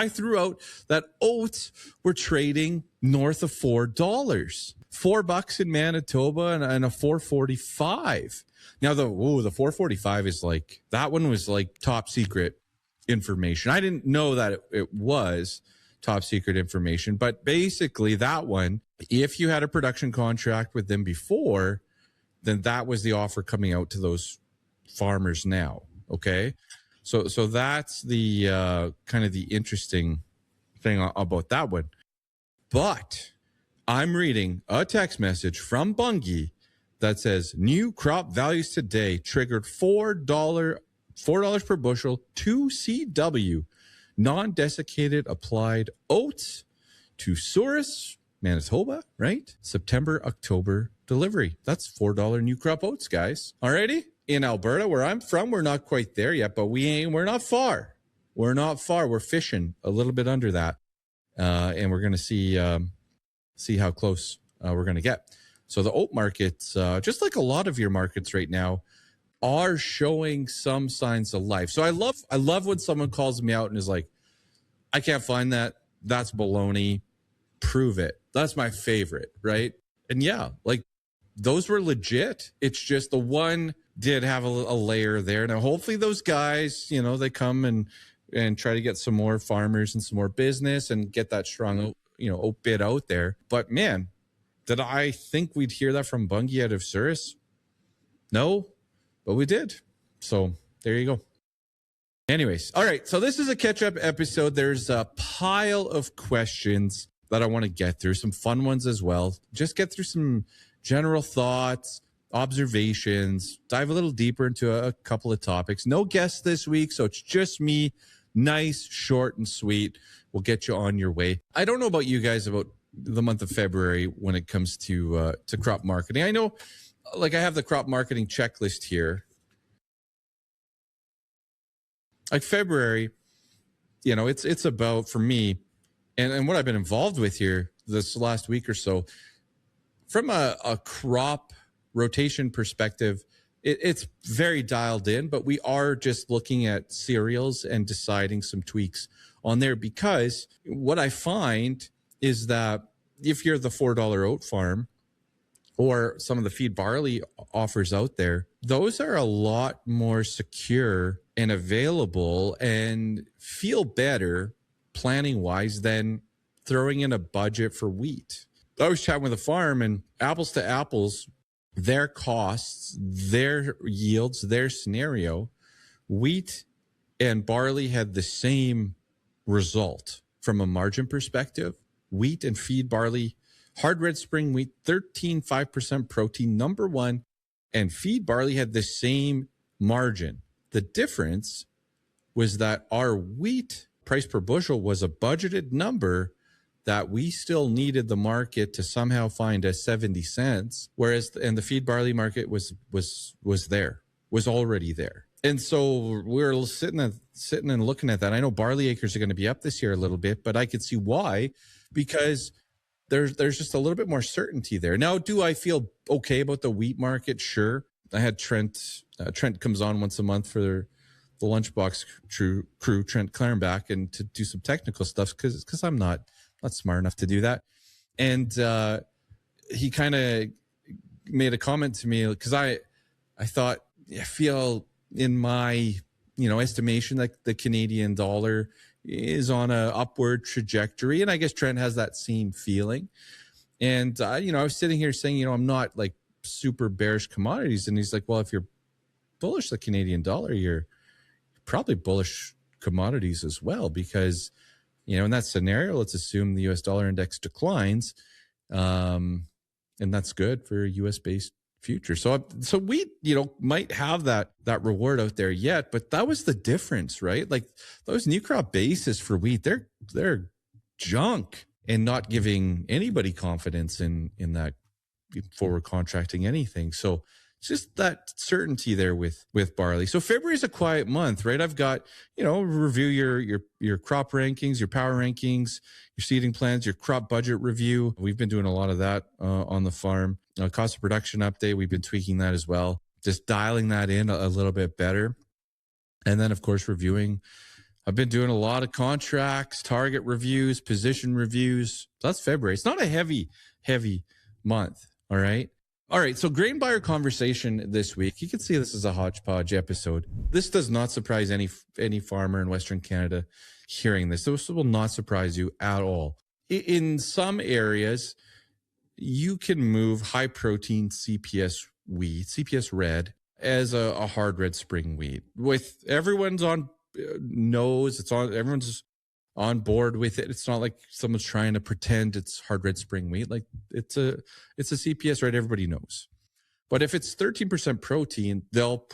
I threw out that oats were trading north of $4, $4 in Manitoba and a 4.45. Now the 4.45 is like, that one was like top secret information. I didn't know that it was top secret information, but basically that one, if you had a production contract with them before, then that was the offer coming out to those farmers now. Okay. So that's the kind of the interesting thing about that one. But I'm reading a text message from Bungie that says new crop values today triggered $4 per bushel 2CW non-desiccated applied oats to Souris, Manitoba, right? September, October delivery. That's $4 new crop oats, guys. Alrighty. In Alberta, where I'm from, we're not quite there yet, but we're not far. We're not far. We're fishing a little bit under that. And we're going to see how close we're going to get. So the oat markets, just like a lot of your markets right now, are showing some signs of life. So I love when someone calls me out and is like, I can't find that. That's baloney. Prove it. That's my favorite, right? And yeah, like those were legit. It's just the one did have a layer there. Now, hopefully those guys, they come and try to get some more farmers and some more business and get that strong, oat bid out there. But man, did I think we'd hear that from Bungie out of Souris? No, but we did. So there you go. Anyways, all right. So this is a catch-up episode. There's a pile of questions that I want to get through, some fun ones as well. Just get through some general thoughts, observations, dive a little deeper into a couple of topics. No guests this week, so it's just me. Nice, short, and sweet. We'll get you on your way. I don't know about you guys about the month of February when it comes to crop marketing. I know, like I have the crop marketing checklist here. Like February, it's about, for me, and what I've been involved with here this last week or so, from a crop rotation perspective, it's very dialed in, but we are just looking at cereals and deciding some tweaks on there, because what I find is that if you're the $4 oat farm or some of the feed barley offers out there, those are a lot more secure and available and feel better planning wise than throwing in a budget for wheat. I was chatting with a farm, and apples to apples, their costs, their yields, their scenario, wheat and barley had the same result from a margin perspective. Wheat and feed barley, hard red spring wheat, 13.5% protein, number one, and feed barley had the same margin. The difference was that our wheat price per bushel was a budgeted number that we still needed the market to somehow find as 70 cents, whereas the feed barley market was already there. And so we're sitting and looking at that. I know barley acres are going to be up this year a little bit, but I could see why, because there's just a little bit more certainty there. Now, do I feel okay about the wheat market? Sure. I had Trent comes on once a month for the Lunchbox crew, Trent Clarenbach, and to do some technical stuff because I'm not smart enough to do that. And he kind of made a comment to me, because I thought, I feel in my estimation that the Canadian dollar is on a upward trajectory, and I guess Trent has that same feeling. And I was sitting here saying, I'm not like super bearish commodities, and he's like, well, if you're bullish the Canadian dollar, you're probably bullish commodities as well, because in that scenario, let's assume the US dollar index declines, and that's good for US based future. So we, might have that reward out there yet, but that was the difference, right? Like those new crop bases for wheat, they're junk, and not giving anybody confidence in that forward contracting anything. So it's just that certainty there with barley. So February is a quiet month, right? I've got, review your crop rankings, your power rankings, your seeding plans, your crop budget review. We've been doing a lot of that on the farm. Cost of production update, we've been tweaking that as well. Just dialing that in a little bit better. And then, of course, reviewing I've been doing a lot of contracts, target reviews, position reviews. So that's February. It's not a heavy month. All right. All right. So grain buyer conversation this week. You can see this is a hodgepodge episode. This does not surprise any farmer in Western Canada hearing this. This will not surprise you at all. In some areas, you can move high protein CPS wheat, CPS red, as a hard red spring wheat. With everyone's on everyone's on board with it. It's not like someone's trying to pretend it's hard red spring wheat. Like it's a CPS red, everybody knows. But if it's 13% protein, they'll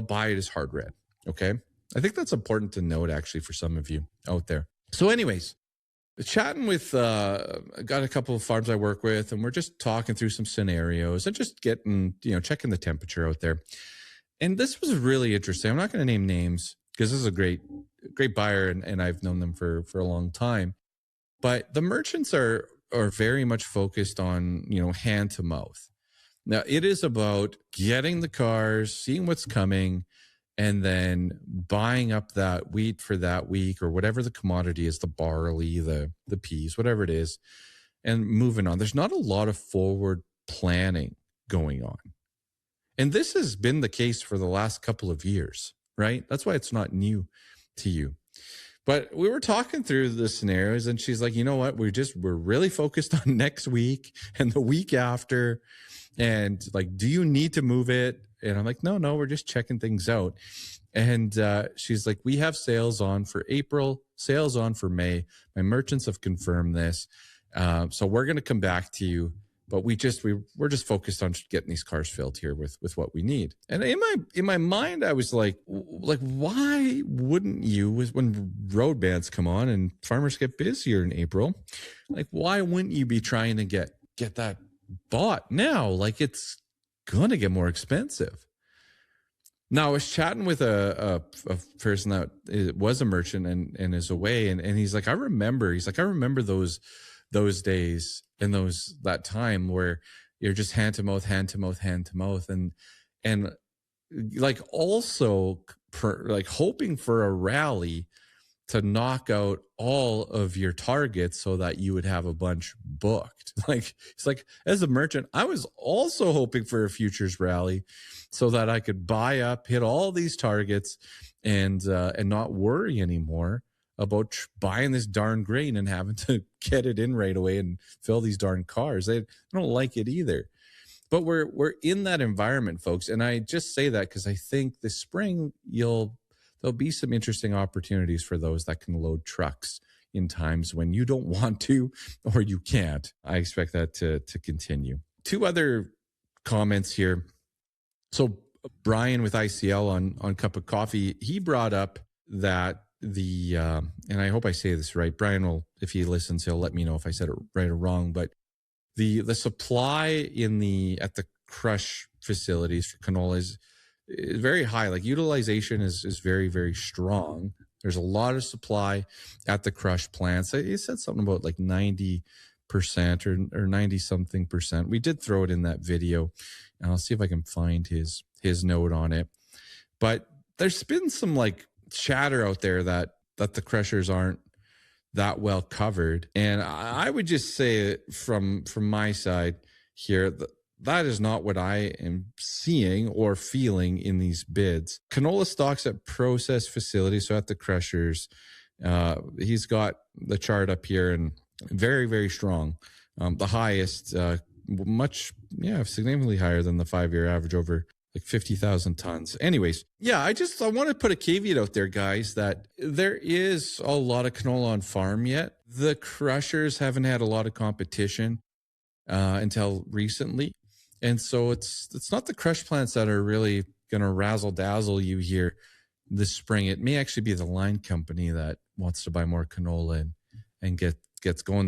buy it as hard red. Okay. I think that's important to note actually for some of you out there. So anyways, chatting with got a couple of farms I work with, and we're just talking through some scenarios and just getting, checking the temperature out there. And this was really interesting. I'm not going to name names because this is a great buyer, and I've known them for a long time. But the merchants are very much focused on, hand to mouth. Now it is about getting the cars, seeing what's coming, and then buying up that wheat for that week or whatever the commodity is, the barley, the peas, whatever it is, and moving on. There's not a lot of forward planning going on. And this has been the case for the last couple of years, right? That's why it's not new to you. But we were talking through the scenarios, and she's like, you know what? We're really focused on next week and the week after. And like, do you need to move it? And I'm like, no, we're just checking things out. And she's like, we have sales on for April, sales on for May. My merchants have confirmed this. So we're going to come back to you. But we're just focused on getting these cars filled here with what we need. And in my mind, I was like, why wouldn't you, when road bans come on and farmers get busier in April, like why wouldn't you be trying to get that bought now? Like it's gonna get more expensive. Now I was chatting with a person that was a merchant and is away, and he's like, I remember those days and that time where you're just hand to mouth, and like also like hoping for a rally to knock out all of your targets so that you would have a bunch booked. Like it's like, as a merchant, I was also hoping for a futures rally so that I could buy up, hit all these targets, and not worry anymore about buying this darn grain and having to get it in right away and fill these darn cars. I don't like it either. But we're in that environment, folks. And I just say that because I think this spring there'll be some interesting opportunities for those that can load trucks in times when you don't want to or you can't. I expect that to continue. Two other comments here. So Brian with ICL on Cup of Coffee, he brought up that and I hope I say this right. Brian will, if he listens, he'll let me know if I said it right or wrong. But the supply at the crush facilities for canola is very high. Like utilization is very, very strong. There's a lot of supply at the crush plants. He said something about like 90% or 90 something percent. We did throw it in that video, and I'll see if I can find his note on it. But there's been some like chatter out there that the crushers aren't that well covered. And I would just say from my side here, that is not what I am seeing or feeling in these bids. Canola stocks at process facilities, so at the crushers, he's got the chart up here and very, very strong. The highest, significantly higher than the 5-year average, over like 50,000 tons. Anyways, I want to put a caveat out there, guys, that there is a lot of canola on farm yet. The crushers haven't had a lot of competition until recently. And so it's not the crush plants that are really going to razzle dazzle you here this spring. It may actually be the line company that wants to buy more canola and gets going.